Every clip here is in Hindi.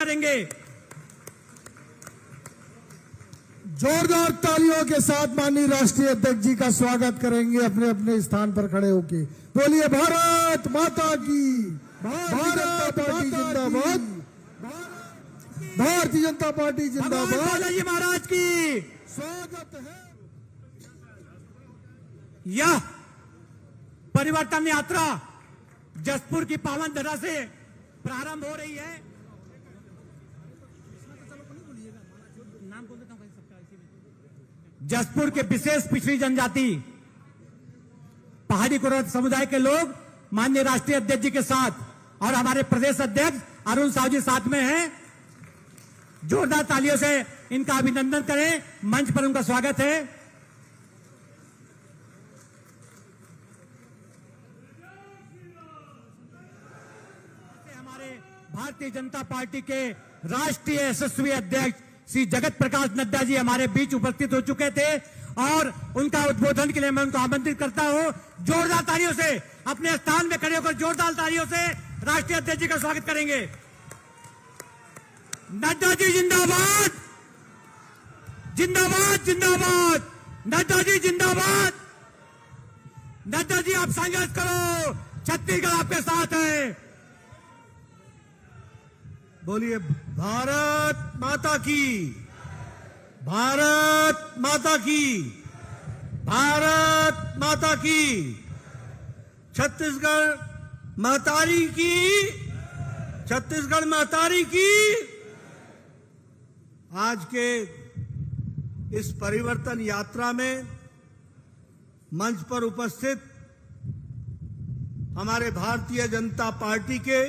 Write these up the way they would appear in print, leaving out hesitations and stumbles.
करेंगे। जोरदार तालियों के साथ माननीय राष्ट्रीय अध्यक्ष जी का स्वागत करेंगे अपने अपने स्थान पर खड़े होके। बोलिए भारत माता की, भारत पार्टी जिंदाबाद, भारतीय जनता पार्टी जिंदाबाद, बालाजी महाराज की स्वागत है। यह परिवर्तन यात्रा जसपुर की पावन धरा से प्रारंभ हो रही है। जसपुर के विशेष पिछड़ी जनजाति पहाड़ी कुर्द समुदाय के लोग माननीय राष्ट्रीय अध्यक्ष जी के साथ और हमारे प्रदेश अध्यक्ष अरुण साहू जी साथ में हैं। जोरदार तालियों से इनका अभिनंदन करें। मंच पर उनका स्वागत है। हमारे भारतीय जनता पार्टी के राष्ट्रीय यशस्वी अध्यक्ष श्री जगत प्रकाश नड्डा जी हमारे बीच उपस्थित हो चुके थे और उनका उद्बोधन के लिए मैं उनको आमंत्रित करता हूं। जोरदार तालियों से अपने स्थान में खड़े होकर जोरदार तालियों से राष्ट्रीय अध्यक्ष जी का स्वागत करेंगे। नड्डा जी जिंदाबाद, जिंदाबाद, जिंदाबाद, नड्डा जी जिंदाबाद। नड्डा जी आप संघर्ष करो, छत्तीसगढ़ आपके साथ है। बोलिए भारत माता की, भारत माता की, भारत माता की, छत्तीसगढ़ महतारी की, छत्तीसगढ़ महतारी की। आज के इस परिवर्तन यात्रा में मंच पर उपस्थित हमारे भारतीय जनता पार्टी के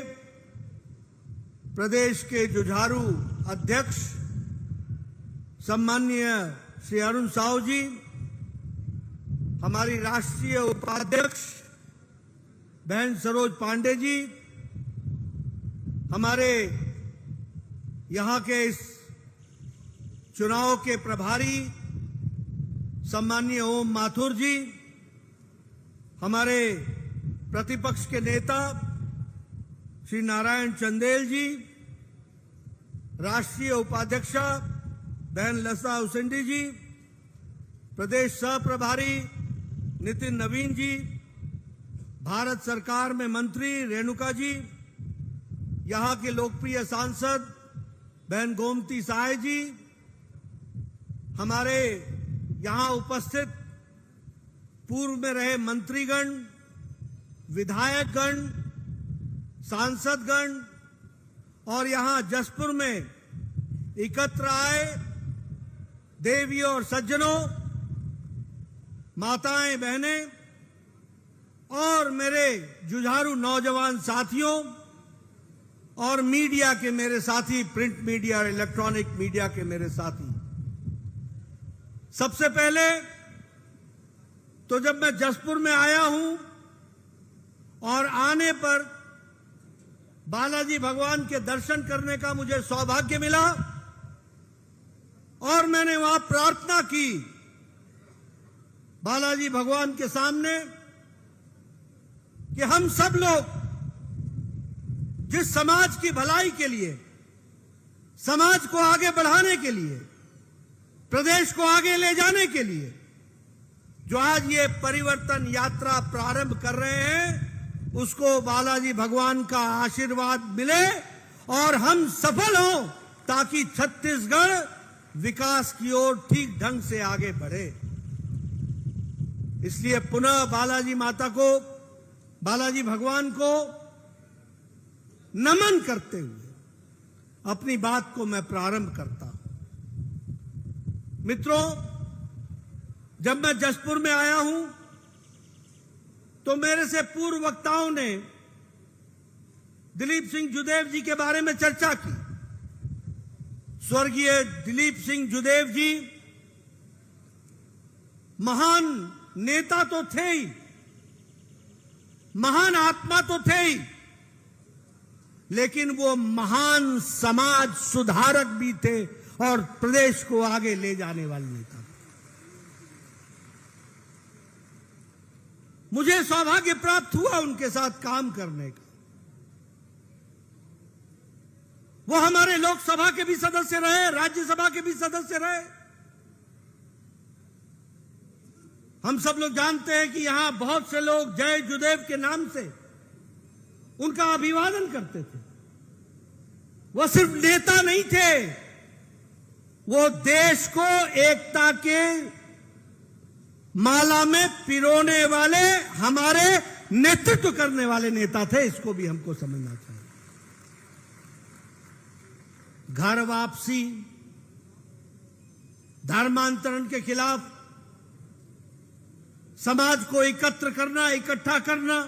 प्रदेश के जुझारू अध्यक्ष सम्माननीय श्री अरुण साहू जी, हमारी राष्ट्रीय उपाध्यक्ष बहन सरोज पांडे जी, हमारे यहां के इस चुनाव के प्रभारी सम्माननीय ओम माथुर जी, हमारे प्रतिपक्ष के नेता श्री नारायण चंदेल जी, राष्ट्रीय उपाध्यक्षा बहन लता उसेंडी जी, प्रदेश सह प्रभारी नितिन नवीन जी, भारत सरकार में मंत्री रेणुका जी, यहां के लोकप्रिय सांसद बहन गोमती साय जी, हमारे यहां उपस्थित पूर्व में रहे मंत्रीगण, विधायकगण, सांसदगण और यहां जसपुर में एकत्र आए देवियों और सज्जनों, माताएं बहनें और मेरे जुझारू नौजवान साथियों और मीडिया के मेरे साथी, प्रिंट मीडिया और इलेक्ट्रॉनिक मीडिया के मेरे साथी। सबसे पहले तो जब मैं जसपुर में आया हूं और आने पर बालाजी भगवान के दर्शन करने का मुझे सौभाग्य मिला और मैंने वहां प्रार्थना की बालाजी भगवान के सामने कि हम सब लोग जिस समाज की भलाई के लिए, समाज को आगे बढ़ाने के लिए, प्रदेश को आगे ले जाने के लिए जो आज ये परिवर्तन यात्रा प्रारंभ कर रहे हैं, उसको बालाजी भगवान का आशीर्वाद मिले और हम सफल हों ताकि छत्तीसगढ़ विकास की ओर ठीक ढंग से आगे बढ़े। इसलिए पुनः बालाजी माता को, बालाजी भगवान को नमन करते हुए अपनी बात को मैं प्रारंभ करता हूं। मित्रों, जब मैं जसपुर में आया हूं तो मेरे से पूर्व वक्ताओं ने दिलीप सिंह जुदेव जी के बारे में चर्चा की। स्वर्गीय दिलीप सिंह जुदेव जी महान नेता तो थे ही, महान आत्मा तो थे ही, लेकिन वो महान समाज सुधारक भी थे और प्रदेश को आगे ले जाने वाले नेता। मुझे सौभाग्य प्राप्त हुआ उनके साथ काम करने का। वो हमारे लोकसभा के भी सदस्य रहे, राज्यसभा के भी सदस्य रहे। हम सब लोग जानते हैं कि यहां बहुत से लोग जय जुदेव के नाम से उनका अभिवादन करते थे। वो सिर्फ नेता नहीं थे, वो देश को एकता के माला में पिरोने वाले, हमारे नेतृत्व करने वाले नेता थे। इसको भी हमको समझना चाहिए। घर वापसी, धर्मांतरण के खिलाफ समाज को एकत्र करना, इकट्ठा करना,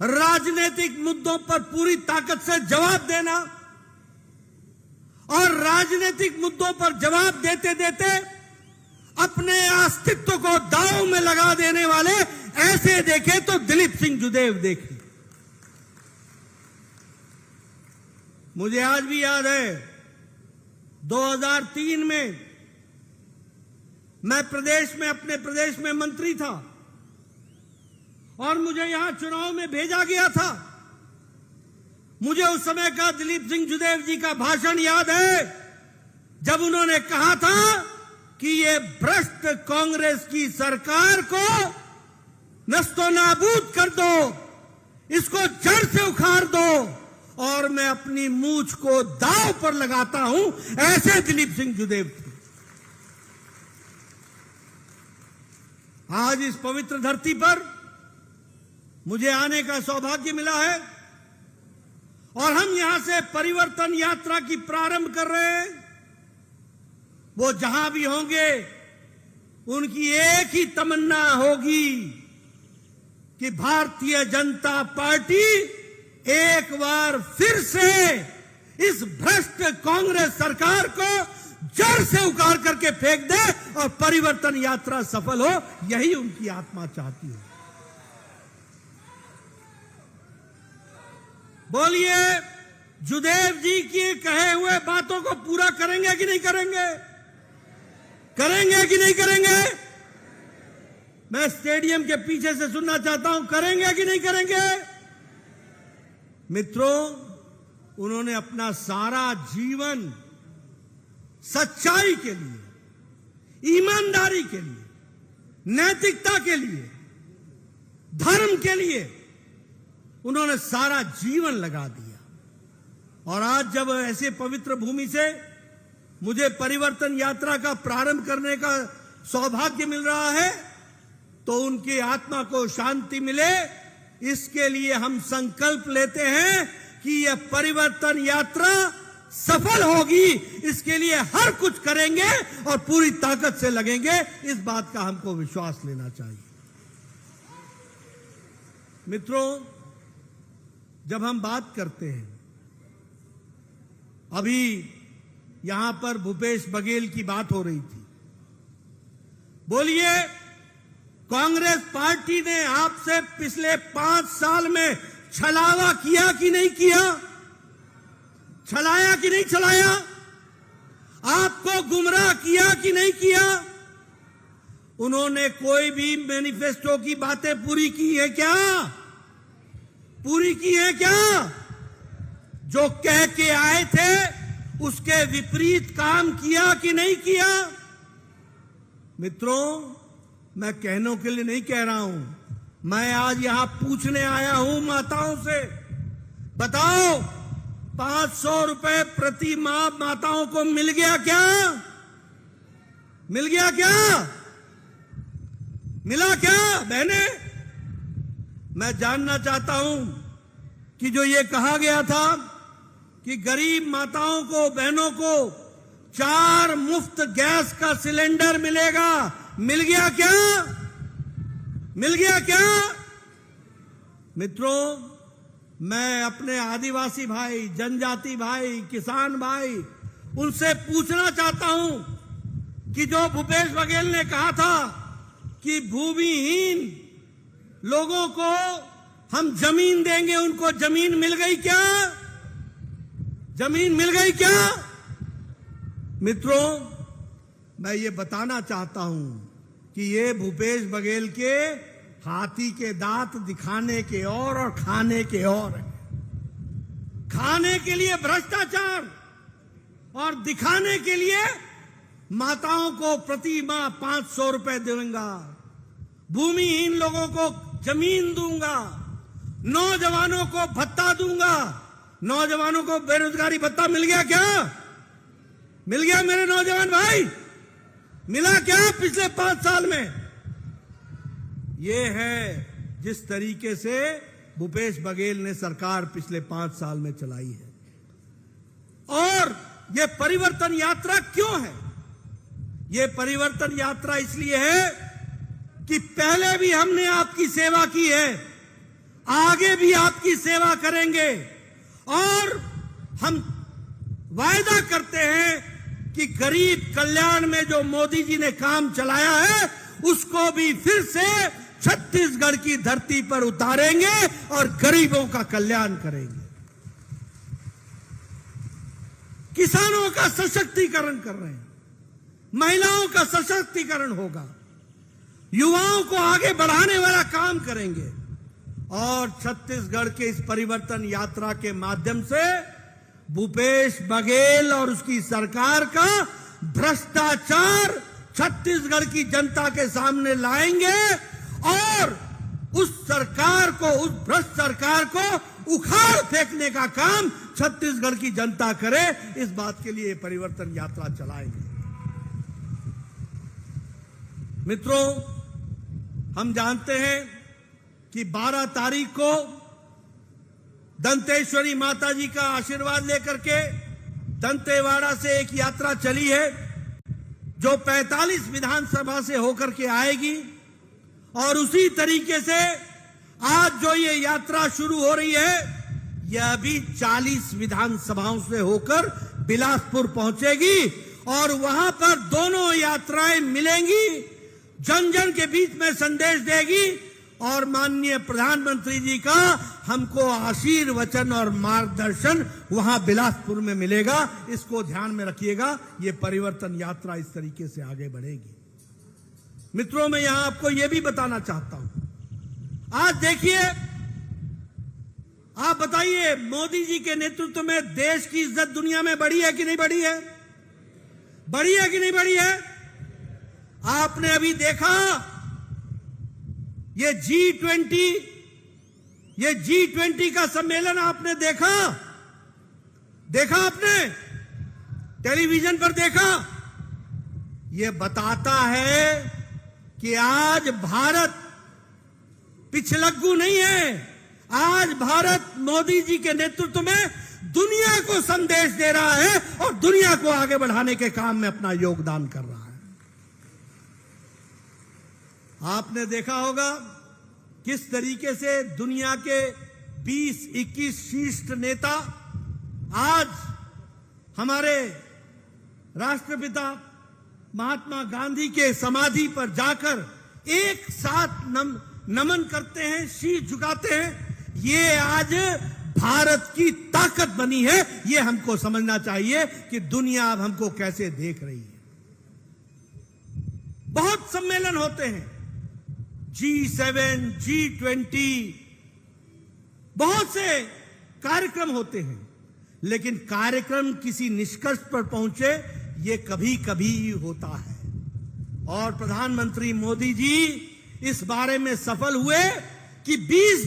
राजनीतिक मुद्दों पर पूरी ताकत से जवाब देना और राजनीतिक मुद्दों पर जवाब देते देते अपने अस्तित्व को दांव में लगा देने वाले ऐसे देखे तो दिलीप सिंह जुदेव देखे। मुझे आज भी याद है 2003 में मैं अपने प्रदेश में मंत्री था और मुझे यहां चुनाव में भेजा गया था। मुझे उस समय का दिलीप सिंह जुदेव जी का भाषण याद है, जब उन्होंने कहा था कि ये भ्रष्ट कांग्रेस की सरकार को नस्तो नाबूद कर दो, इसको जड़ से उखाड़ दो, और मैं अपनी मूंछ को दांव पर लगाता हूं। ऐसे दिलीप सिंह जुदेव थे। आज इस पवित्र धरती पर मुझे आने का सौभाग्य मिला है और हम यहां से परिवर्तन यात्रा की प्रारंभ कर रहे हैं। वो जहां भी होंगे उनकी एक ही तमन्ना होगी कि भारतीय जनता पार्टी एक बार फिर से इस भ्रष्ट कांग्रेस सरकार को जड़ से उखाड़ करके फेंक दे और परिवर्तन यात्रा सफल हो। यही उनकी आत्मा चाहती है। बोलिए, जुदेव जी की कहे हुए बातों को पूरा करेंगे कि नहीं करेंगे? करेंगे कि नहीं करेंगे? मैं स्टेडियम के पीछे से सुनना चाहता हूं, करेंगे कि नहीं करेंगे? मित्रों, उन्होंने अपना सारा जीवन सच्चाई के लिए, ईमानदारी के लिए, नैतिकता के लिए, धर्म के लिए उन्होंने सारा जीवन लगा दिया। और आज जब ऐसे पवित्र भूमि से मुझे परिवर्तन यात्रा का प्रारंभ करने का सौभाग्य मिल रहा है, तो उनकी आत्मा को शांति मिले, इसके लिए हम संकल्प लेते हैं कि यह परिवर्तन यात्रा सफल होगी। इसके लिए हर कुछ करेंगे और पूरी ताकत से लगेंगे। इस बात का हमको विश्वास लेना चाहिए। मित्रों, जब हम बात करते हैं, अभी यहां पर भूपेश बघेल की बात हो रही थी। बोलिए, कांग्रेस पार्टी ने आपसे पिछले 5 साल में छलावा किया कि नहीं किया? छलाया कि नहीं छलाया? आपको गुमराह किया कि नहीं किया? उन्होंने कोई भी मैनिफेस्टो की बातें पूरी की है क्या? पूरी की है क्या? जो कह के आए थे उसके विपरीत काम किया कि नहीं किया? मित्रों, मैं कहने के लिए नहीं कह रहा हूं, मैं आज यहां पूछने आया हूं माताओं से। बताओ, 500 रुपए प्रति माह माताओं को मिल गया क्या? मिल गया क्या? मिला क्या बहने? मैं जानना चाहता हूं कि जो ये कहा गया था कि गरीब माताओं को, बहनों को 4 मुफ्त गैस का सिलेंडर मिलेगा, मिल गया क्या? मिल गया क्या? मित्रों, मैं अपने आदिवासी भाई, जनजाति भाई, किसान भाई, उनसे पूछना चाहता हूं कि जो भूपेश बघेल ने कहा था कि भूमिहीन लोगों को हम जमीन देंगे, उनको जमीन मिल गई क्या? जमीन मिल गई क्या? मित्रों, मैं ये बताना चाहता हूं कि ये भूपेश बघेल के हाथी के दांत दिखाने के और खाने के और है। खाने के लिए भ्रष्टाचार और दिखाने के लिए माताओं को प्रति माह 500 रुपए दूंगा, भूमिहीन लोगों को जमीन दूंगा, नौजवानों को भत्ता दूंगा। नौजवानों को बेरोजगारी भत्ता मिल गया क्या? मिल गया मेरे नौजवान भाई? मिला क्या पिछले 5 साल में? ये है जिस तरीके से भूपेश बघेल ने सरकार पिछले 5 साल में चलाई है। और ये परिवर्तन यात्रा क्यों है? ये परिवर्तन यात्रा इसलिए है कि पहले भी हमने आपकी सेवा की है, आगे भी आपकी सेवा करेंगे और हम वायदा करते हैं कि गरीब कल्याण में जो मोदी जी ने काम चलाया है उसको भी फिर से छत्तीसगढ़ की धरती पर उतारेंगे और गरीबों का कल्याण करेंगे। किसानों का सशक्तिकरण कर रहे हैं, महिलाओं का सशक्तिकरण होगा, युवाओं को आगे बढ़ाने वाला काम करेंगे और छत्तीसगढ़ के इस परिवर्तन यात्रा के माध्यम से भूपेश बघेल और उसकी सरकार का भ्रष्टाचार छत्तीसगढ़ की जनता के सामने लाएंगे और उस सरकार को, उस भ्रष्ट सरकार को उखाड़ फेंकने का काम छत्तीसगढ़ की जनता करे। इस बात के लिए परिवर्तन यात्रा चलाएंगे। मित्रों, हम जानते हैं कि 12 तारीख को दंतेश्वरी माता जी का आशीर्वाद लेकर के दंतेवाड़ा से एक यात्रा चली है जो 45 विधानसभा से होकर के आएगी और उसी तरीके से आज जो ये यात्रा शुरू हो रही है यह भी 40 विधानसभाओं से होकर बिलासपुर पहुंचेगी और वहां पर दोनों यात्राएं मिलेंगी, जन जन के बीच में संदेश देगी और माननीय प्रधानमंत्री जी का हमको आशीर्वचन और मार्गदर्शन वहां बिलासपुर में मिलेगा। इसको ध्यान में रखिएगा, ये परिवर्तन यात्रा इस तरीके से आगे बढ़ेगी। मित्रों, मैं यहां आपको यह भी बताना चाहता हूं, आज देखिए, आप बताइए, मोदी जी के नेतृत्व में देश की इज्जत दुनिया में बढ़ी है कि नहीं बढ़ी है? बढ़ी है कि नहीं बढ़ी है? आपने अभी देखा ये G20 का सम्मेलन आपने देखा आपने टेलीविजन पर देखा? ये बताता है कि आज भारत पिछलग्गू नहीं है, आज भारत मोदी जी के नेतृत्व में दुनिया को संदेश दे रहा है और दुनिया को आगे बढ़ाने के काम में अपना योगदान कर रहा है। आपने देखा होगा किस तरीके से दुनिया के 20-21 शीर्ष नेता आज हमारे राष्ट्रपिता महात्मा गांधी के समाधि पर जाकर एक साथ नमन करते हैं, शीश झुकाते हैं। ये आज भारत की ताकत बनी है। ये हमको समझना चाहिए कि दुनिया अब हमको कैसे देख रही है। बहुत सम्मेलन होते हैं, G7, G20, बहुत से कार्यक्रम होते हैं, लेकिन कार्यक्रम किसी निष्कर्ष पर पहुंचे ये कभी कभी होता है। और प्रधानमंत्री मोदी जी इस बारे में सफल हुए कि 20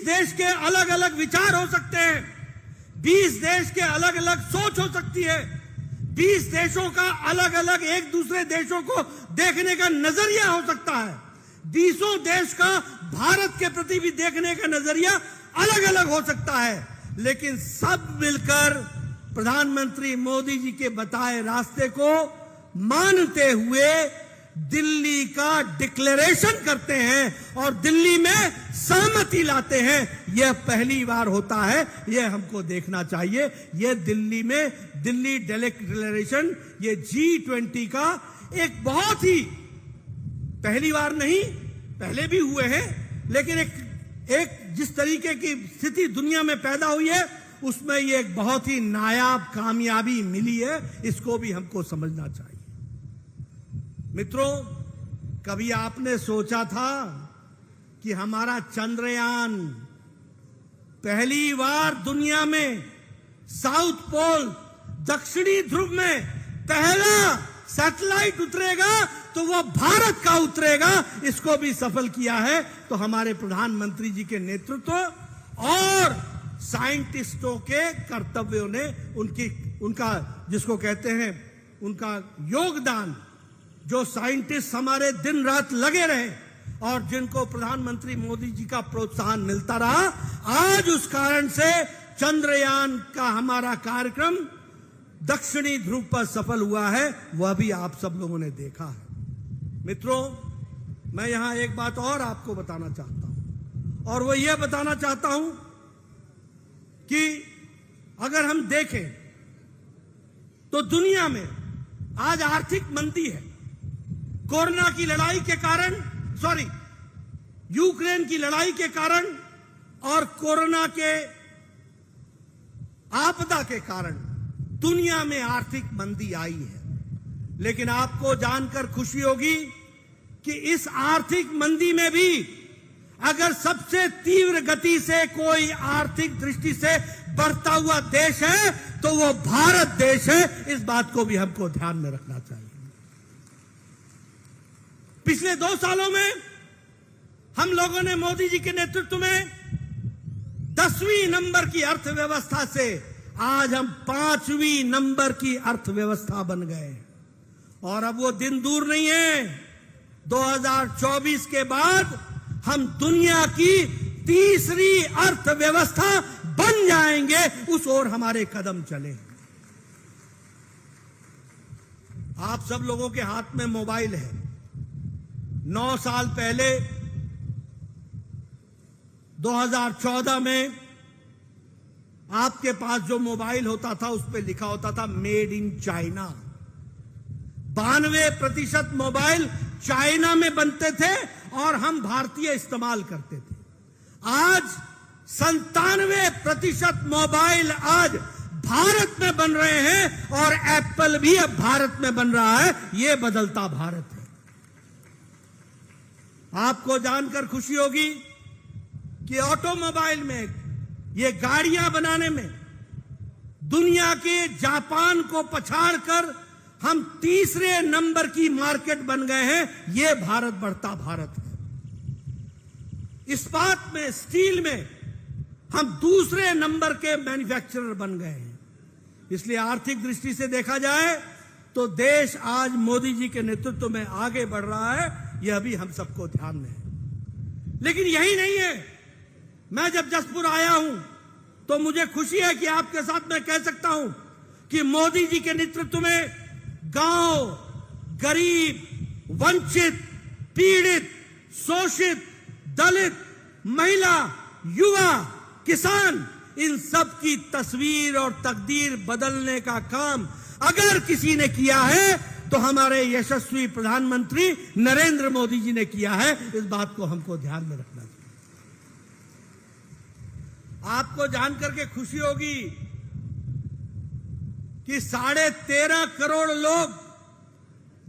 देश के अलग अलग विचार हो सकते हैं, 20 देश के अलग अलग सोच हो सकती है, 20 देशों का अलग अलग एक दूसरे देशों को देखने का नजरिया हो सकता है, 20 देश का भारत के प्रति भी देखने का नजरिया अलग अलग हो सकता है, लेकिन सब मिलकर प्रधानमंत्री मोदी जी के बताए रास्ते को मानते हुए दिल्ली का डिक्लेरेशन करते हैं और दिल्ली में सहमति लाते हैं। यह पहली बार होता है, यह हमको देखना चाहिए। यह दिल्ली डिक्लेरेशन, ये G20 का एक बहुत ही, पहली बार नहीं, पहले भी हुए हैं, लेकिन एक जिस तरीके की स्थिति दुनिया में पैदा हुई है उसमें ये एक बहुत ही नायाब कामयाबी मिली है। इसको भी हमको समझना चाहिए। मित्रों, कभी आपने सोचा था कि हमारा चंद्रयान पहली बार दुनिया में साउथ पोल, दक्षिणी ध्रुव में पहला सैटेलाइट उतरेगा तो वो भारत का उतरेगा। इसको भी सफल किया है तो हमारे प्रधानमंत्री जी के नेतृत्व और साइंटिस्टों के कर्तव्यों ने उनका जिसको कहते हैं उनका योगदान, जो साइंटिस्ट हमारे दिन रात लगे रहे और जिनको प्रधानमंत्री मोदी जी का प्रोत्साहन मिलता रहा, आज उस कारण से चंद्रयान का हमारा कार्यक्रम दक्षिणी ध्रुव पर सफल हुआ है। वह भी आप सब लोगों ने देखा है। मित्रों, मैं यहां एक बात और आपको बताना चाहता हूं और वो ये बताना चाहता हूं कि अगर हम देखें तो दुनिया में आज आर्थिक मंदी है। कोरोना की लड़ाई के कारण, यूक्रेन की लड़ाई के कारण और कोरोना के आपदा के कारण दुनिया में आर्थिक मंदी आई है। लेकिन आपको जानकर खुशी होगी कि इस आर्थिक मंदी में भी अगर सबसे तीव्र गति से कोई आर्थिक दृष्टि से बढ़ता हुआ देश है तो वो भारत देश है। इस बात को भी हमको ध्यान में रखना चाहिए। पिछले 2 सालों में हम लोगों ने मोदी जी के नेतृत्व में 10वीं नंबर की अर्थव्यवस्था से आज हम 5वीं नंबर की अर्थव्यवस्था बन गए और अब वो दिन दूर नहीं है। 2024 के बाद हम दुनिया की तीसरी अर्थव्यवस्था बन जाएंगे। उस ओर हमारे कदम चले। आप सब लोगों के हाथ में मोबाइल है। 9 साल पहले 2014 में आपके पास जो मोबाइल होता था उस पर लिखा होता था made in China. 92% mobile China में बनते थे और हम भारतीय इस्तेमाल करते थे। आज 97% मोबाइल आज भारत में बन रहे हैं और एप्पल भी अब भारत में बन रहा है। यह बदलता भारत है। आपको जानकर खुशी होगी कि ऑटोमोबाइल में, ये गाड़ियां बनाने में दुनिया के जापान को पछाड़कर हम तीसरे नंबर की मार्केट बन गए हैं। ये भारत बढ़ता भारत है। इस्पात में, स्टील में हम दूसरे नंबर के मैन्युफैक्चरर बन गए हैं। इसलिए आर्थिक दृष्टि से देखा जाए तो देश आज मोदी जी के नेतृत्व में आगे बढ़ रहा है। यह भी हम सबको ध्यान में है। लेकिन यही नहीं है। मैं जब जसपुर आया हूं तो मुझे खुशी है कि आपके साथ मैं कह सकता हूं कि मोदी जी के नेतृत्व में गांव, गरीब, वंचित, पीड़ित, शोषित, दलित, महिला, युवा, किसान, इन सब की तस्वीर और तकदीर बदलने का काम अगर किसी ने किया है तो हमारे यशस्वी प्रधानमंत्री नरेंद्र मोदी जी ने किया है। इस बात को हमको ध्यान में रखना चाहिए। आपको जानकर के खुशी होगी कि 13.5 करोड़ लोग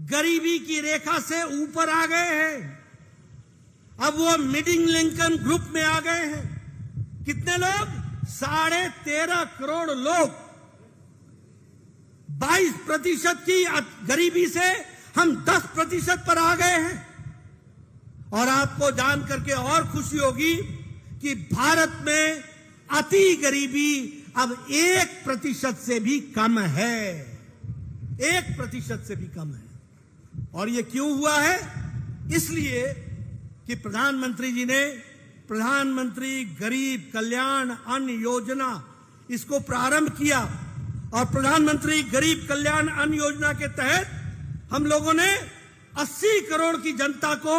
गरीबी की रेखा से ऊपर आ गए हैं। अब वो मिडिल इनकम ग्रुप में आ गए हैं। कितने लोग? 13.5 करोड़ लोग। 22% की गरीबी से हम 10% पर आ गए हैं। और आपको जान करके और खुशी होगी कि भारत में अति गरीबी अब 1% से भी कम है। 1% से भी कम है। और ये क्यों हुआ है? इसलिए कि प्रधानमंत्री जी ने प्रधानमंत्री गरीब कल्याण अन्न योजना इसको प्रारंभ किया। और प्रधानमंत्री गरीब कल्याण अन्न योजना के तहत हम लोगों ने 80 करोड़ की जनता को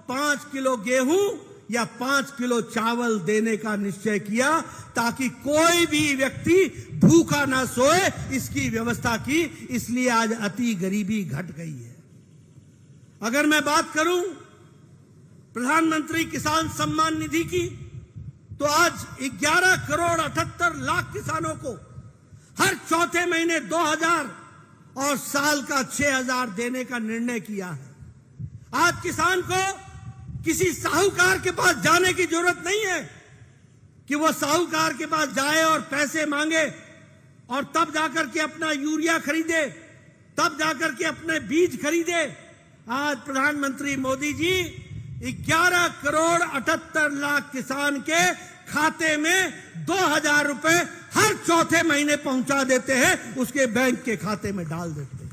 5 किलो गेहूं या 5 किलो चावल देने का निश्चय किया ताकि कोई भी व्यक्ति भूखा ना सोए, इसकी व्यवस्था की। इसलिए आज अति गरीबी घट गई है। अगर मैं बात करूं प्रधानमंत्री किसान सम्मान निधि की तो आज 11 करोड़ 78 लाख किसानों को हर चौथे महीने 2000 और साल का 6000 देने का निर्णय किया है। आज किसान को किसी साहूकार के पास जाने की जरूरत नहीं है। कि वो साहूकार के पास जाए और पैसे मांगे और तब जाकर के अपना यूरिया खरीदे, तब जाकर के अपने बीज खरीदे। आज प्रधानमंत्री मोदी जी 11 करोड़ 78 लाख किसान के खाते में 2000 रुपए हर चौथे महीने पहुंचा देते हैं, उसके बैंक के खाते में डाल देते हैं।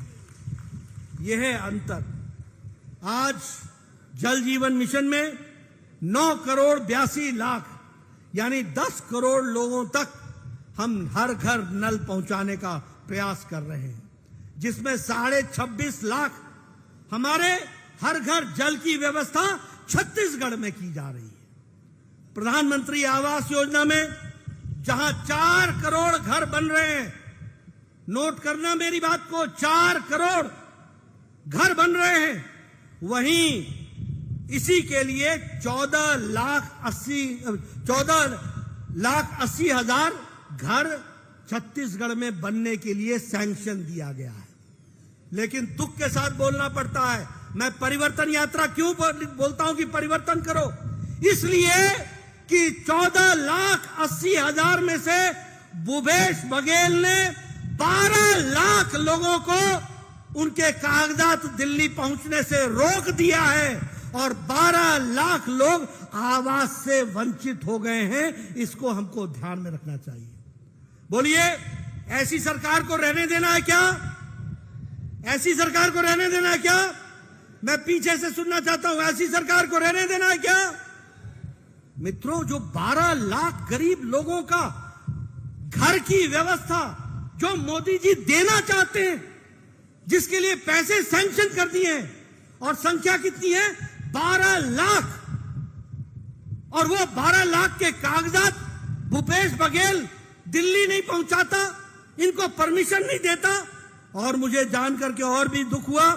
यह है अंतर। आज जल जीवन मिशन में 9 करोड़ 82 लाख यानी 10 करोड़ लोगों तक हम हर घर नल पहुंचाने का प्रयास कर रहे हैं, जिसमें 26.5 लाख हमारे हर घर जल की व्यवस्था छत्तीसगढ़ में की जा रही है। प्रधानमंत्री आवास योजना में जहां 4 करोड़ घर बन रहे हैं, नोट करना मेरी बात को, 4 करोड़ घर बन रहे हैं, वहीं इसी के लिए 14 लाख 80 हजार घर छत्तीसगढ़ में बनने के लिए सैंक्शन दिया गया है। लेकिन दुख के साथ बोलना पड़ता है, मैं परिवर्तन यात्रा क्यों बोलता हूं कि परिवर्तन करो, इसलिए कि 14 लाख 80 हजार में से भूपेश बघेल ने 12 लाख लोगों को उनके कागजात दिल्ली पहुंचने से रोक दिया है और 12 लाख लोग आवास से वंचित हो गए हैं। इसको हमको ध्यान में रखना चाहिए। बोलिए, ऐसी सरकार को रहने देना है क्या? ऐसी सरकार को रहने देना है क्या? मैं पीछे से सुनना चाहता हूं, ऐसी सरकार को रहने देना है क्या? मित्रों, जो 12 लाख गरीब लोगों का घर की व्यवस्था जो मोदी जी देना चाहते हैं, जिसके लिए पैसे सैंक्शन कर दिए हैं, और संख्या कितनी है? 12 लाख। और वो 12 लाख के कागजात भूपेश बघेल दिल्ली नहीं पहुंचाता, इनको परमिशन नहीं देता। और मुझे जानकर के और भी दुख हुआ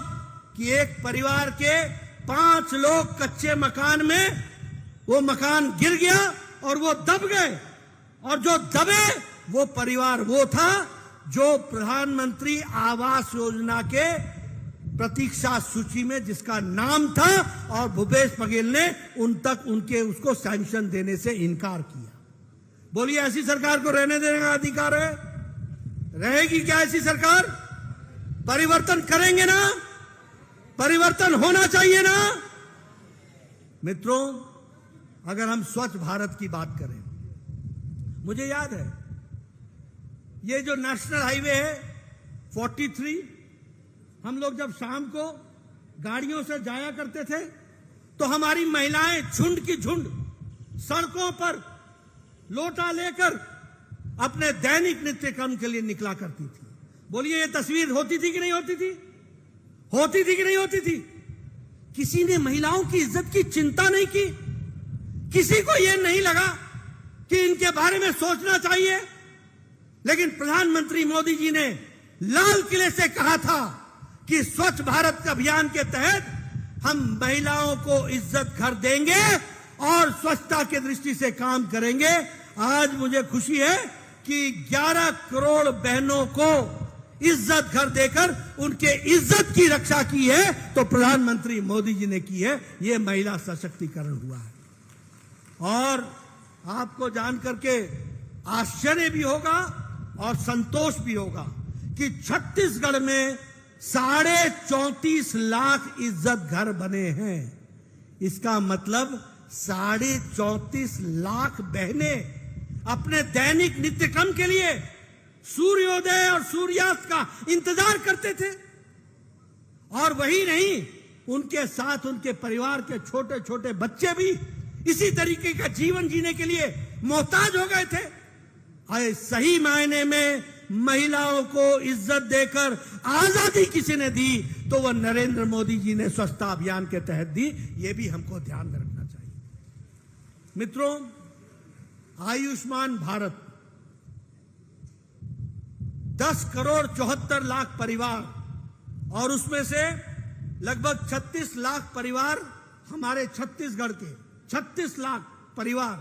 कि एक परिवार के 5 लोग कच्चे मकान में, वो मकान गिर गया और वो दब गए, और जो दबे वो परिवार वो था जो प्रधानमंत्री आवास योजना के प्रतीक्षा सूची में जिसका नाम था, और भूपेश बघेल ने उन तक उसको सैंक्शन देने से इनकार किया। बोलिए, ऐसी सरकार को रहने देने का अधिकार है? रहेगी क्या ऐसी सरकार? परिवर्तन करेंगे ना? परिवर्तन होना चाहिए ना? मित्रों, अगर हम स्वच्छ भारत की बात करें, मुझे याद है ये जो नेशनल हाईवे है 43, हम लोग जब शाम को गाड़ियों से जाया करते थे तो हमारी महिलाएं झुंड की झुंड सड़कों पर लोटा लेकर अपने दैनिक नित्य कर्म के लिए निकला करती थी। बोलिए, ये तस्वीर होती थी कि नहीं होती थी? होती थी कि नहीं होती थी? किसी ने महिलाओं की इज्जत की चिंता नहीं की। किसी को यह नहीं लगा कि इनके बारे में सोचना चाहिए। लेकिन प्रधानमंत्री मोदी जी ने लाल किले से कहा था कि स्वच्छ भारत अभियान के तहत हम महिलाओं को इज्जत घर देंगे और स्वच्छता की दृष्टि से काम करेंगे। आज मुझे खुशी है कि 11 करोड़ बहनों को इज्जत घर देकर उनके इज्जत की रक्षा की है तो प्रधानमंत्री मोदी जी ने की है। यह महिला सशक्तिकरण हुआ है। और आपको जानकर के आश्चर्य भी होगा और संतोष भी होगा कि छत्तीसगढ़ में 34.5 लाख इज्जत घर बने हैं। इसका मतलब 34.5 लाख बहनें अपने दैनिक नित्य कर्म के लिए सूर्योदय और सूर्यास्त का इंतजार करते थे। और वही नहीं, उनके साथ उनके परिवार के छोटे छोटे बच्चे भी इसी तरीके का जीवन जीने के लिए मोहताज हो गए थे। सही मायने में महिलाओं को इज्जत देकर आजादी किसी ने दी तो वह नरेंद्र मोदी जी ने स्वच्छता अभियान के तहत दी। यह भी हमको ध्यान में रखना चाहिए। मित्रों, आयुष्मान भारत 10 करोड़ 74 लाख परिवार और उसमें से लगभग 36 लाख परिवार हमारे छत्तीसगढ़ के 36 लाख परिवार,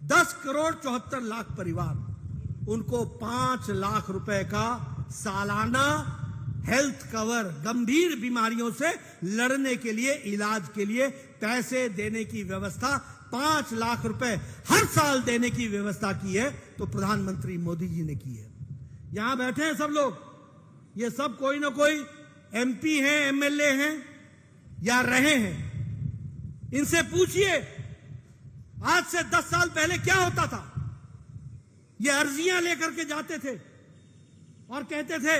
10 करोड़ 74 लाख परिवार, उनको 5 लाख रुपए का सालाना हेल्थ कवर, गंभीर बीमारियों से लड़ने के लिए, इलाज के लिए पैसे देने की व्यवस्था 5 लाख रुपए हर साल देने की व्यवस्था की है तो प्रधानमंत्री मोदी जी ने की है। यहां बैठे हैं सब लोग, ये सब कोई ना कोई एमपी हैं, एमएलए हैं या रहे हैं। इनसे पूछिए आज से 10 साल पहले क्या होता था। ये अर्जियां लेकर के जाते थे और कहते थे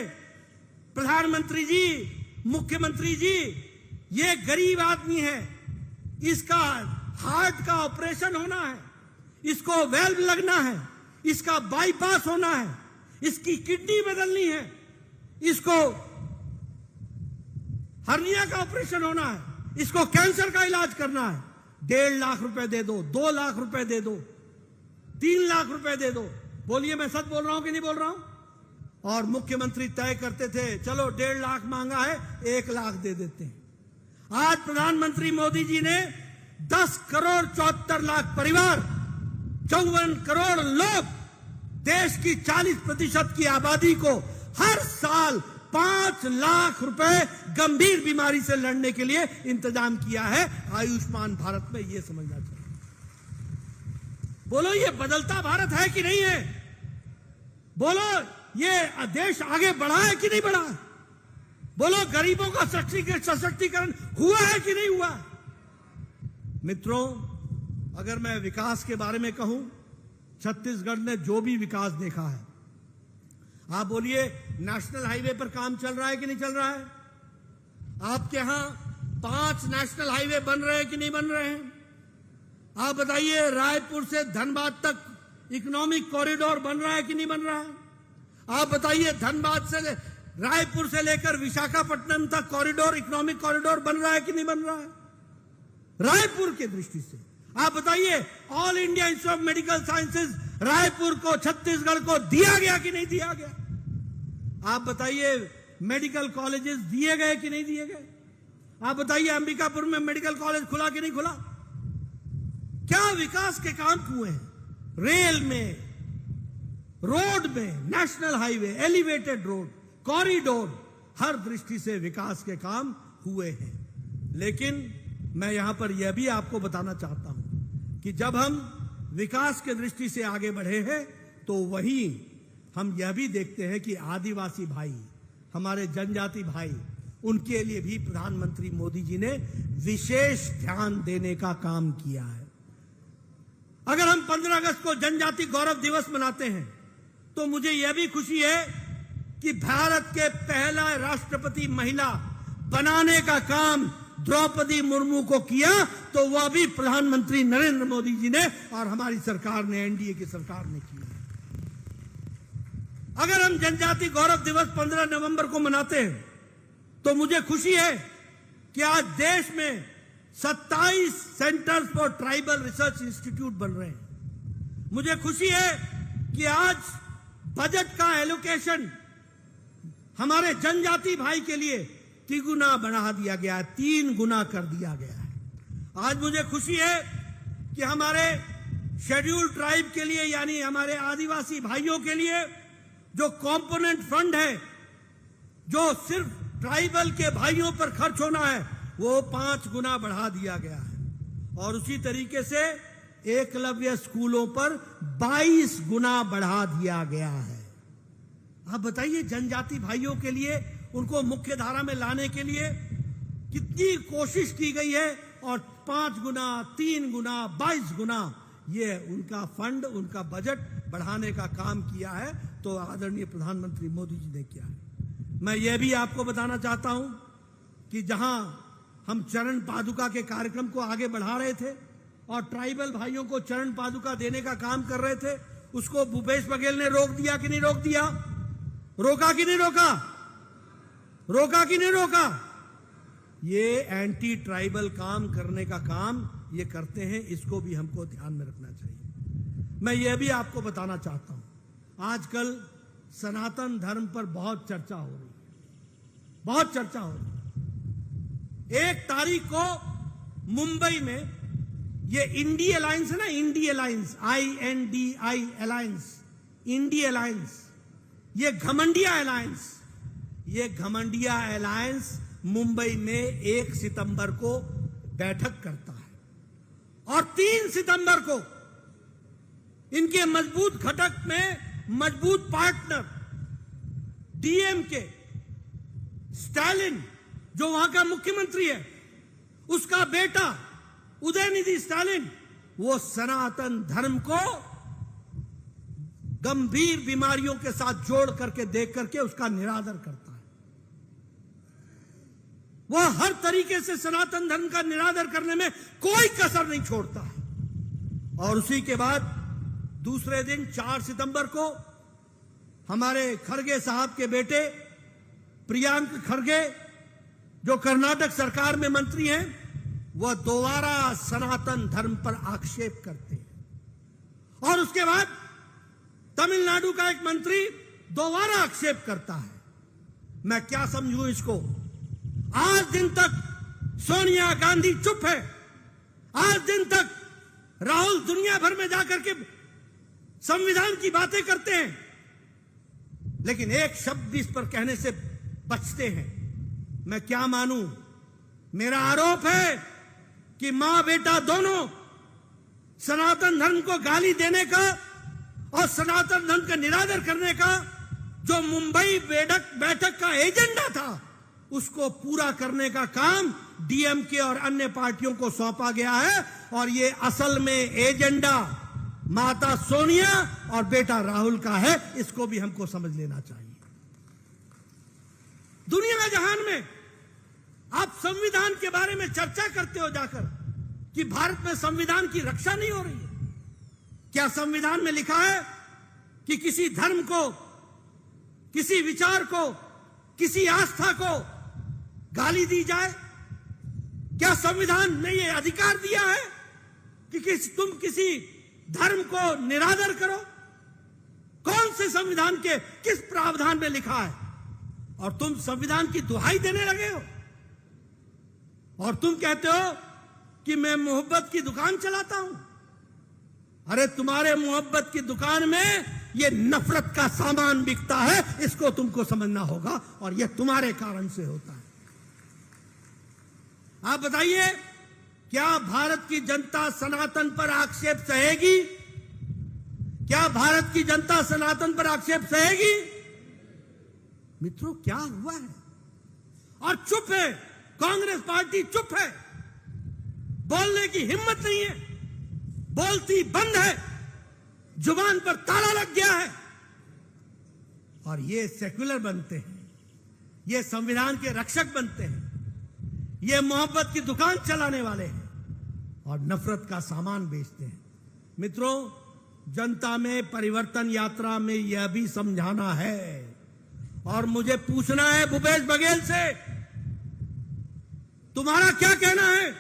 प्रधानमंत्री जी, मुख्यमंत्री जी, ये गरीब आदमी है, इसका हार्ट का ऑपरेशन होना है, इसको वेल्व लगना है, इसका बाईपास होना है, इसकी किडनी बदलनी है, इसको हर्निया का ऑपरेशन होना है, इसको कैंसर का इलाज करना है, 1.5 लाख रुपए दे दो, 2 लाख रुपए दे दो, 3 लाख रुपए दे दो। बोलिए मैं सच बोल रहा हूं कि नहीं बोल रहा हूं? और मुख्यमंत्री तय करते थे चलो 1.5 लाख मांगा है 1 लाख दे देते हैं। आज प्रधानमंत्री मोदी जी ने 10 करोड़ 74 लाख परिवार, 54 करोड़ लोग, देश की 40% की आबादी को हर साल 5 लाख रुपए गंभीर बीमारी से लड़ने के लिए इंतजाम किया है आयुष्मान भारत में। यह समझना चाहिए। बोलो ये बदलता भारत है कि नहीं है? बोलो ये देश आगे बढ़ा है कि नहीं बढ़ा है? बोलो गरीबों का सशक्तिकरण हुआ है कि नहीं हुआ? मित्रों, अगर मैं विकास के बारे में कहूं, छत्तीसगढ़ ने जो भी विकास देखा है, आप बोलिए नेशनल हाईवे पर काम चल रहा है कि नहीं चल रहा है? आपके यहां 5 नेशनल हाईवे बन रहे हैं कि नहीं बन रहे हैं? आप बताइए रायपुर से धनबाद तक इकोनॉमिक कॉरिडोर बन रहा है कि नहीं बन रहा है? आप बताइए धनबाद से रायपुर से लेकर विशाखापट्टनम तक कॉरिडोर, इकोनॉमिक कॉरिडोर बन रहा है कि नहीं बन रहा है? रायपुर के दृष्टि से आप बताइए all India institute of medical sciences Raipur को, छत्तीसगढ़ को दिया गया कि नहीं दिया गया? आप बताइए मेडिकल कॉलेजेस दिए गए कि नहीं दिए गए? आप बताइए अंबिकापुर में मेडिकल कॉलेज खुला कि नहीं खुला? क्या विकास के काम हुए हैं? रेल में, रोड में, national highway, elevated road, corridor, हर दृष्टि से विकास के काम हुए हैं। लेकिन मैं यहां पर यह भी आपको बताना चाहता हूं कि जब हम विकास के दृष्टि से आगे बढ़े हैं तो वहीं हम यह भी देखते हैं कि आदिवासी भाई, हमारे जनजाति भाई, उनके लिए भी प्रधानमंत्री मोदी जी ने विशेष ध्यान देने का काम किया है। अगर हम 15 अगस्त को जनजाति गौरव दिवस मनाते हैं तो मुझे यह भी खुशी है कि भारत के पहला राष्ट्रपति महिला बनाने का काम द्रौपदी मुर्मू को किया तो वह भी प्रधानमंत्री नरेंद्र मोदी जी ने और हमारी सरकार ने, एनडीए की सरकार ने किया। अगर हम जनजाति गौरव दिवस 15 नवंबर को मनाते हैं तो मुझे खुशी है कि आज देश में 27 centres for tribal research institute बन रहे हैं। मुझे खुशी है कि आज बजट का एलोकेशन हमारे जनजाति भाई के लिए 3 गुना बढ़ा दिया गया है, 3 गुना कर दिया गया है। आज मुझे खुशी है कि हमारे शेड्यूल्ड ट्राइब के लिए, यानी हमारे आदिवासी भाइयों के लिए जो कंपोनेंट फंड है, जो सिर्फ ट्राइबल के भाइयों पर खर्च होना है, वो 5 गुना बढ़ा दिया गया है। और उसी तरीके से एकलव्य स्कूलों पर 22 गुना बढ़ा दिया गया है। आप बताइए जनजाति भाइयों के लिए, उनको मुख्य धारा में लाने के लिए कितनी कोशिश की गई है। और 5 गुना, 3 गुना, 22 गुना ये उनका फंड, उनका बजट बढ़ाने का काम किया है तो आदरणीय प्रधानमंत्री मोदी जी ने किया है। मैं ये भी आपको बताना चाहता हूं कि जहां हम चरण पादुका के कार्यक्रम को आगे बढ़ा रहे थे और ट्राइबल भाइयों को चरण पादुका देने का काम कर रहे थे, उसको भूपेश बघेल ने रोक दिया कि नहीं रोक दिया? रोका कि नहीं रोका? रोका कि नहीं रोका? ये एंटी ट्राइबल काम करने का काम ये करते हैं, इसको भी हमको ध्यान में रखना चाहिए। मैं ये भी आपको बताना चाहता हूं, आजकल सनातन धर्म पर बहुत चर्चा हो रही है, बहुत चर्चा हो रही है। 1 तारीख को मुंबई में ये इंडी अलायंस है ना, INDI alliance, INDI alliance, INDI alliance, ये घमंडिया अलायंस, ये घमंडिया अलायंस मुंबई में 1 सितंबर को बैठक करता है और 3 सितंबर को इनके मजबूत घटक में मजबूत पार्टनर डीएमके स्टालिन, जो वहां का मुख्यमंत्री है, उसका बेटा उदयनिधि स्टालिन, वो सनातन धर्म को गंभीर बीमारियों के साथ जोड़ करके देख करके उसका निरादर करता है। वो हर तरीके से सनातन धर्म का निरादर करने में कोई कसर नहीं छोड़ता है। और उसी के बाद दूसरे दिन 4 सितंबर को हमारे खड़गे साहब के बेटे प्रियांक खड़गे, जो कर्नाटक सरकार में मंत्री हैं, वह दोबारा सनातन धर्म पर आक्षेप करते हैं। और उसके बाद तमिलनाडु का एक मंत्री दोबारा आक्षेप करता है। मैं क्या समझूं इसको? आज दिन तक सोनिया गांधी चुप है। आज दिन तक राहुल दुनिया भर में जाकर के संविधान की बातें करते हैं, लेकिन एक शब्द इस पर कहने से बचते हैं। मैं क्या मानूं? मेरा आरोप है कि मां बेटा दोनों सनातन धर्म को गाली देने का और सनातन धर्म का निरादर करने का जो मुंबई बैठक का एजेंडा था, उसको पूरा करने का काम डीएमके और अन्य पार्टियों को सौंपा गया है। और ये असल में एजेंडा माता सोनिया और बेटा राहुल का है। इसको भी हमको समझ लेना चाहिए। दुनिया जहान में आप संविधान के बारे में चर्चा करते हो जाकर कि भारत में संविधान की रक्षा नहीं हो रही है। क्या संविधान में लिखा है कि किसी धर्म को, किसी विचार को, किसी आस्था को गाली दी जाए? क्या संविधान ने यह अधिकार दिया है कि तुम किसी धर्म को निरादर करो? कौन से संविधान के किस प्रावधान में लिखा है? और तुम संविधान की दुहाई देने लगे हो और तुम कहते हो कि मैं मोहब्बत की दुकान चलाता हूं। अरे तुम्हारे मोहब्बत की दुकान में ये नफरत का सामान बिकता है। इसको तुमको समझना होगा और यह तुम्हारे कारण से होता है। आप बताइए, क्या भारत की जनता सनातन पर आक्षेप सहेगी? क्या भारत की जनता सनातन पर आक्षेप सहेगी? मित्रों, क्या हुआ है? और चुप है कांग्रेस पार्टी, चुप है। बोलने की हिम्मत नहीं है, बोलती बंद है, जुबान पर ताला लग गया है। और ये सेक्युलर बनते हैं, ये संविधान के रक्षक बनते हैं, ये मोहब्बत की दुकान चलाने वाले हैं और नफरत का सामान बेचते हैं। मित्रों, जनता में परिवर्तन यात्रा में यह भी समझाना है और मुझे पूछना है भूपेश बघेल से, तुम्हारा क्या कहना है?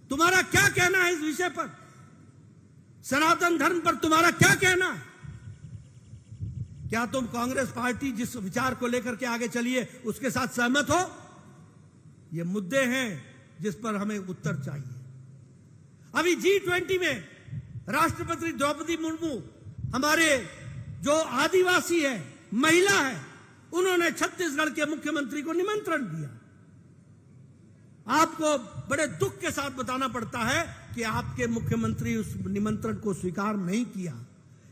तुम्हारा क्या कहना है इस विषय पर? सनातन धर्म पर तुम्हारा क्या कहना है? क्या तुम कांग्रेस पार्टी जिस विचार को लेकर के आगे चलिए उसके साथ सहमत हो? ये मुद्दे हैं जिस पर हमें उत्तर चाहिए। अभी G20 में राष्ट्रपति द्रौपदी मुर्मू, हमारे जो आदिवासी है, महिला है, उन्होंने छत्तीसगढ़ के मुख्यमंत्री को निमंत्रण दिया। आपको बड़े दुख के साथ बताना पड़ता है कि आपके मुख्यमंत्री उस निमंत्रण को स्वीकार नहीं किया।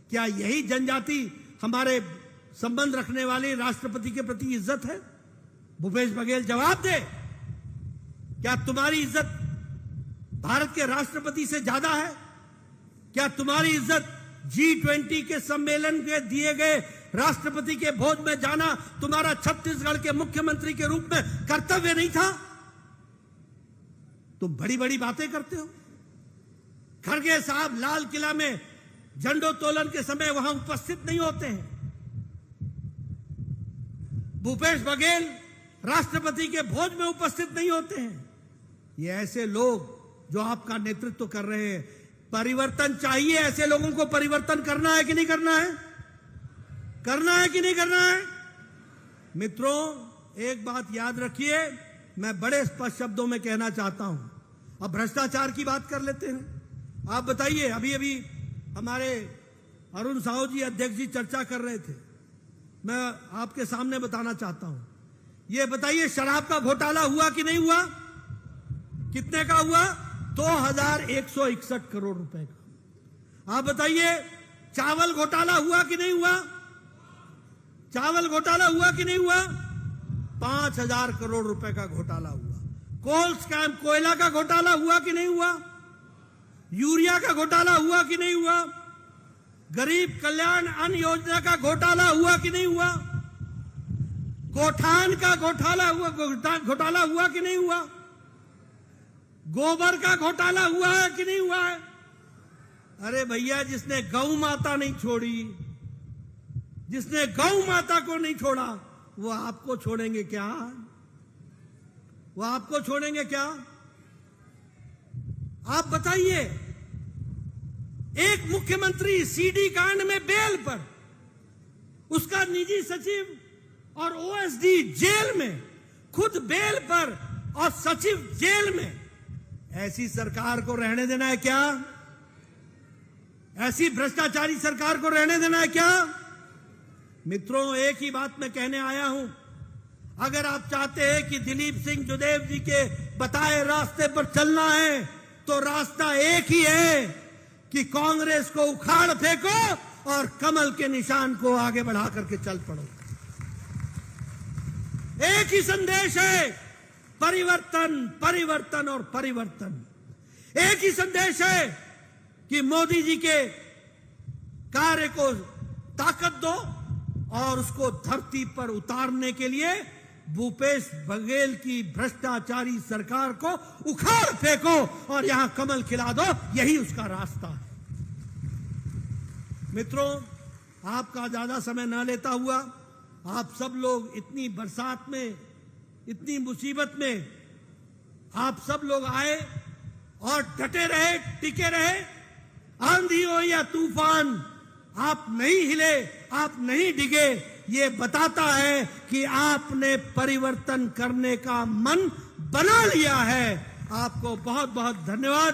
क्या यही जनजाति हमारे संबंध रखने वाले राष्ट्रपति के प्रति इज्जत है? भूपेश बघेल जवाब दे। क्या तुम्हारी इज्जत भारत के राष्ट्रपति से ज्यादा है? क्या तुम्हारी इज्जत G20 के सम्मेलन के दिए गए राष्ट्रपति के भोज में जाना तुम्हारा छत्तीसगढ़ के मुख्यमंत्री के रूप में कर्तव्य नहीं था? तुम बड़ी बड़ी बातें करते हो। खड़गे साहब लाल किला में झंडोत्तोलन के समय वहां उपस्थित नहीं होते हैं। भूपेश बघेल राष्ट्रपति के भोज में उपस्थित नहीं होते हैं। ये ऐसे लोग जो आपका नेतृत्व कर रहे हैं, परिवर्तन चाहिए। ऐसे लोगों को परिवर्तन करना है कि नहीं करना है? करना है कि नहीं करना है? मित्रों, एक बात याद रखिए, मैं बड़े स्पष्ट शब्दों में कहना चाहता हूं। अब भ्रष्टाचार की बात कर लेते हैं। आप बताइए, अभी अभी हमारे अरुण साहू जी, अध्यक्ष जी चर्चा कर रहे थे। मैं आपके सामने बताना चाहता हूं, ये बताइए शराब का घोटाला हुआ कि नहीं हुआ? कितने का हुआ? 2161 करोड़ रुपए का। आप बताइए, चावल घोटाला हुआ कि नहीं हुआ? चावल घोटाला हुआ कि नहीं हुआ? 5000 करोड़ रुपए का घोटाला हुआ। कोल स्कैम, कोयला का घोटाला हुआ कि नहीं हुआ? यूरिया का घोटाला हुआ कि नहीं हुआ? गरीब कल्याण अन्न योजना का घोटाला हुआ कि नहीं हुआ? गोठान का घोटाला हुआ कि नहीं हुआ? गोबर का घोटाला हुआ है कि नहीं हुआ है? अरे भैया, जिसने गौ माता नहीं छोड़ी, जिसने गौ माता को नहीं छोड़ा, वो आपको छोड़ेंगे क्या? वो आपको छोड़ेंगे क्या? आप बताइए, एक मुख्यमंत्री सीडी कांड में बेल पर, उसका निजी सचिव और ओएसडी जेल में, खुद बेल पर और सचिव जेल में। ऐसी सरकार को रहने देना है क्या? ऐसी भ्रष्टाचारी सरकार को रहने देना है क्या? मित्रों, एक ही बात मैं कहने आया हूं, अगर आप चाहते हैं कि दिलीप सिंह जुदेव जी के बताए रास्ते पर चलना है, तो रास्ता एक ही है कि कांग्रेस को उखाड़ फेंको और कमल के निशान को आगे बढ़ा करके चल पड़ो। एक ही संदेश है, परिवर्तन, परिवर्तन और परिवर्तन। एक ही संदेश है कि मोदी जी के कार्य को ताकत दो और उसको धरती पर उतारने के लिए भूपेश बघेल की भ्रष्टाचारी सरकार को उखाड़ फेंको और यहां कमल खिला दो। यही उसका रास्ता है। मित्रों, आपका ज्यादा समय न लेता हुआ, आप सब लोग इतनी बरसात में, इतनी मुसीबत में आप सब लोग आए और डटे रहे, टिके रहे। आंधी हो या तूफान, आप नहीं हिले, आप नहीं डिगे। ये बताता है कि आपने परिवर्तन करने का मन बना लिया है। आपको बहुत बहुत धन्यवाद।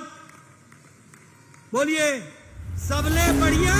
बोलिए, सबले बढ़िया।